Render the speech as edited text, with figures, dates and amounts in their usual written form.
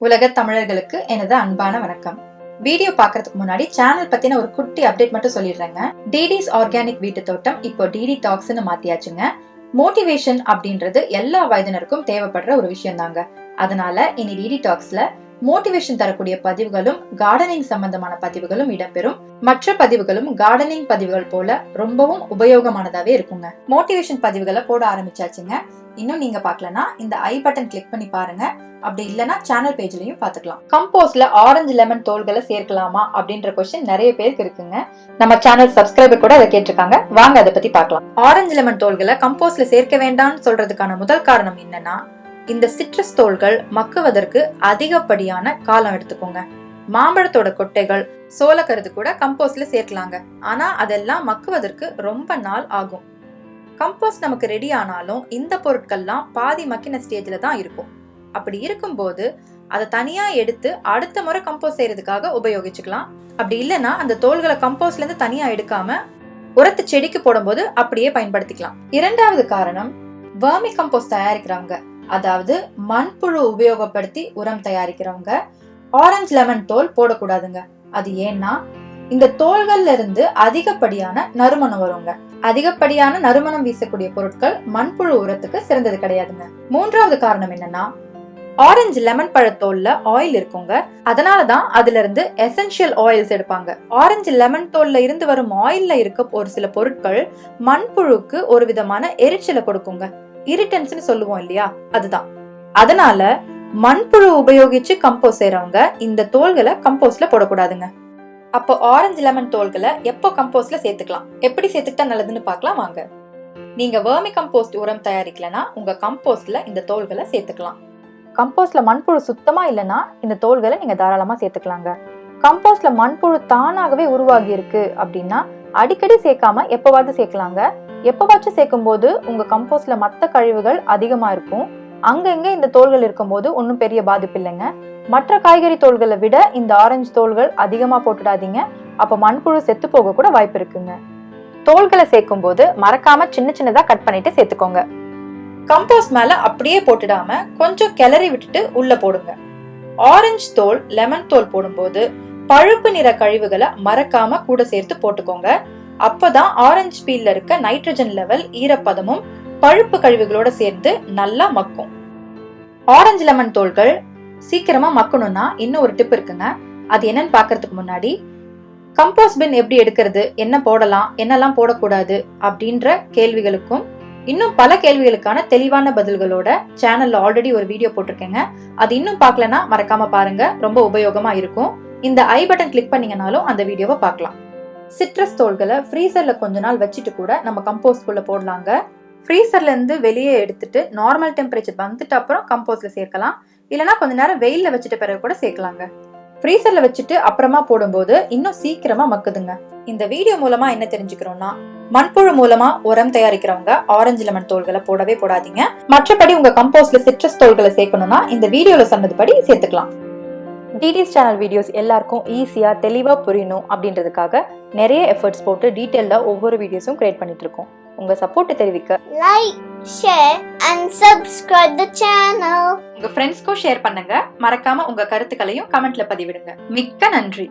உலக தமிழர்களுக்கு எனது அன்பான வணக்கம். வீடியோ பாக்குறதுக்கு முன்னாடி சேனல் பத்தின ஒரு குட்டி அப்டேட் மட்டும் சொல்லிடுறேங்க. டிடிஸ் ஆர்கானிக் வீட்டு தோட்டம் இப்போ டிடி டாக்ஸ்னு மாத்தியாச்சுங்க. மோட்டிவேஷன் அப்படின்றது எல்லா வயதினருக்கும் தேவைப்படுற ஒரு விஷயம் தாங்க. அதனால இனி டிடி டாக்ஸ்ல மோட்டிவேஷன் தரக்கூடிய பதிவுகளும் கார்டனிங் சம்பந்தமான பதிவுகளும் இடம்பெறும். மற்ற பதிவுகளும் கார்டனிங் பதிவுகள் போல ரொம்பவும் உபயோகமானதாவே இருக்குங்க. மோட்டிவேஷன் பதிவுகளை போட ஆரம்பிச்சாச்சுங்க. இன்னும் நீங்க பாக்கலனா இந்த ஐ பட்டன் கிளிக் பண்ணி பாருங்க. அப்படி இல்லனா சேனல் பேஜ்லயும் பாத்துக்கலாம். கம்போஸ்ட்ல ஆரஞ்சு லெமன் தோல்களை சேர்க்கலாமா அப்படின்ற क्वेश्चन நிறைய பேருக்கு இருக்குங்க. நம்ம சேனல் சப்ஸ்கிரைபர் கூட அதை கேட்டிருக்காங்க. வாங்க அதை பத்தி பார்க்கலாம். ஆரஞ்சு லெமன் தோல்களை கம்போஸ்ட்ல சேர்க்க வேண்டாம்னு சொல்றதுக்கான முதல் காரணம் என்னன்னா, இந்த சிட்ரஸ் தோல்கள் மக்குவதற்கு அதிகப்படியான காலம் எடுத்துக்கோங்க. மாம்பழத்தோட கொட்டைகள், சோளக்கருது கூட கம்போஸ்ட்ல சேர்க்கலாங்க. ஆனா அதெல்லாம் மக்குவதற்கு ரொம்ப நாள் ஆகும். கம்போஸ்ட் நமக்கு ரெடி ஆனாலும் இந்த பொருட்கள்லாம் பாதி மக்கின ஸ்டேஜ்ல தான் இருக்கும். அப்படி இருக்கும்போது அதை தனியா எடுத்து அடுத்த முறை கம்போஸ்ட் செய்யறதுக்காக உபயோகிச்சுக்கலாம். அப்படி இல்லைன்னா அந்த தோல்களை கம்போஸ்ட்ல இருந்து தனியா எடுக்காம உரத்து செடிக்கு போடும்போது அப்படியே பயன்படுத்திக்கலாம். இரண்டாவது காரணம், வெர்மிகம்போஸ்ட் தயாரிக்கிறவங்க, அதாவது மண்புழு உபயோகப்படுத்தி உரம் தயாரிக்கிறவங்க ஆரஞ்சு லெமன் தோல் போடக்கூடாதுங்க. அது ஏன்னா இந்த தோல்கள்ல இருந்து அதிகப்படியான நறுமணம் வருங்க. அதிகப்படியான நறுமணம் வீசக்கூடிய பொருட்கள் மண்புழு உரத்துக்கு சிறந்தது கிடையாதுங்க. மூன்றாவது காரணம் என்னன்னா, ஆரஞ்சு லெமன் பழத்தோல்ல ஆயில் இருக்குங்க. அதனாலதான் அதுல இருந்து எசென்ஷியல் ஆயில்ஸ் எடுப்பாங்க. ஆரஞ்சு லெமன் தோல்ல இருந்து வரும் ஆயில்ல இருக்க ஒரு சில பொருட்கள் மண்புழுக்கு ஒரு விதமான எரிச்சலை கொடுக்குங்க. இரிட்டன்ஸ்னு சொல்லுவோம் இல்லையா, அதுதான். அதனால மண்புழு உபயோகிச்சு கம்போஸ்ட் செய்யறவங்க இந்த தோல்களை கம்போஸ்ட்ல போடக்கூடாதுங்க. அப்போ ஆரஞ்சு லெமன் தோல்களை எப்போ கம்போஸ்ட்ல சேர்த்துக்கலாம், எப்படி சேர்த்துக்கிட்டா நல்லதுன்னு பார்க்கலாம் வாங்க. நீங்க வெர்மிகம்போஸ்ட் உரம் தயாரிக்கலனா உங்க கம்போஸ்ட்ல இந்த தோல்களை சேர்த்துக்கலாம். கம்போஸ்ட்ல மண்புழு சுத்தமா இல்லைன்னா இந்த தோல்களை நீங்க தாராளமா சேர்த்துக்கலாங்க. கம்போஸ்ட்ல மண்புழு தானாகவே உருவாகி இருக்கு அப்படின்னா அடிக்கடி சேர்க்காம எப்பவாவது சேர்க்கலாங்க. எப்பவாச்சும் சேர்க்கும் போது உங்க கம்போஸ்ட்ல மத்த கழிவுகள் அதிகமா இருக்கும். அங்கங்க இந்த தோல்கள் இருக்கும் போது ஒன்னும் பெரிய பாதிப்பு இல்லைங்க. மற்ற காய்கறி தோல்களை விட இந்த ஆரஞ்சு தோல்கள் அதிகமா போட்டுடாதீங்க. அப்ப மண்புழு செத்து போக கூட வாய்ப்பு இருக்குங்க. தோல்களை சேர்க்கும் போது மறக்காம சின்ன சின்னதா கட் பண்ணிட்டு சேர்த்துக்கோங்க. கம்போஸ்ட் மேல அப்படியே போட்டுடாம கொஞ்சம் கிளறி விட்டுட்டு உள்ள போடுங்க. ஆரஞ்சு தோல், லெமன் தோல் போடும்போது பழுப்பு நிற கழிவுகளை மறக்காம கூட சேர்த்து போட்டுக்கோங்க. அப்பதான் ஆரஞ்சு பீல்ல இருக்க நைட்ரஜன் லெவல், ஈரப்பதமும் பழுப்பு கழிவுகளோட சேர்ந்து நல்லா மக்கும். ஆரஞ்சு லெமன் தோல்கள் சீக்கிரமா மக்கணும்னா இன்னும் ஒரு டிப் இருக்குங்க. அது என்னன்னு பாக்குறதுக்கு முன்னாடி, கம்போஸ்ட் பின் எப்படி எடுக்கிறது, என்ன போடலாம், என்னெல்லாம் போடக்கூடாது அப்படின்ற கேள்விகளுக்கும் இன்னும் பல கேள்விகளுக்கான தெளிவான பதில்களோட சேனல்ல ஆல்ரெடி ஒரு வீடியோ போட்டிருக்கேங்க. அது இன்னும் பார்க்கலனா மறக்காம பாருங்க, ரொம்ப உபயோகமா இருக்கும். இந்த ஐ பட்டன் கிளிக் பண்ணீங்கனாலும் அந்த வீடியோவை பார்க்கலாம். சிட்ரஸ் தோல்களை ஃப்ரீசர்ல கொஞ்ச நாள் வச்சுட்டு கூட நம்ம கம்போஸ்ட் குள்ள போடலாங்க. ஃப்ரீசர்ல இருந்து வெளியே எடுத்துட்டு நார்மல் டெம்பரேச்சர் வந்துட்டு அப்புறம் கம்போஸ்ட்ல சேர்க்கலாம். இல்லனா கொஞ்ச நேரம் வெயில்ல வச்சுட்டு பிறகு கூட சேர்க்கலாங்க. ஃப்ரீசர்ல வச்சுட்டு அப்புறமா போடும்போது இன்னும் சீக்கிரமா மக்குதுங்க. இந்த வீடியோ மூலமா என்ன தெரிஞ்சுக்கிறோம்னா, மண்புழு மூலமா உரம் தயாரிக்கிறவங்க ஆரஞ்சு லெமன் தோல்களை போடவே போடாதீங்க. மற்றபடி உங்க கம்போஸ்ட்ல சிட்ரஸ் தோல்களை சேர்க்கணும்னா இந்த வீடியோல சொன்னதுபடி சேர்த்துக்கலாம். டிடிஸ் சேனல் வீடியோஸ் எல்லாருக்கும் ஈஸியா தெளிவா புரியணும் அப்படின்றதுக்காக நிறைய எஃபர்ட்ஸ் போட்டு டீடைல்டா ஒவ்வொரு வீடியோஸும் கிரியேட் பண்ணிட்டு இருக்கோம். உங்க சப்போர்ட் தெரிவிக்க like, share and subscribe the channel. உங்க ஃப்ரெண்ட்ஸ்க்கும் ஷேர் பண்ணுங்க. மறக்காம உங்க கருத்துக்களையும் கமெண்ட்ல பதிவிடுங்க. மிக்க நன்றி.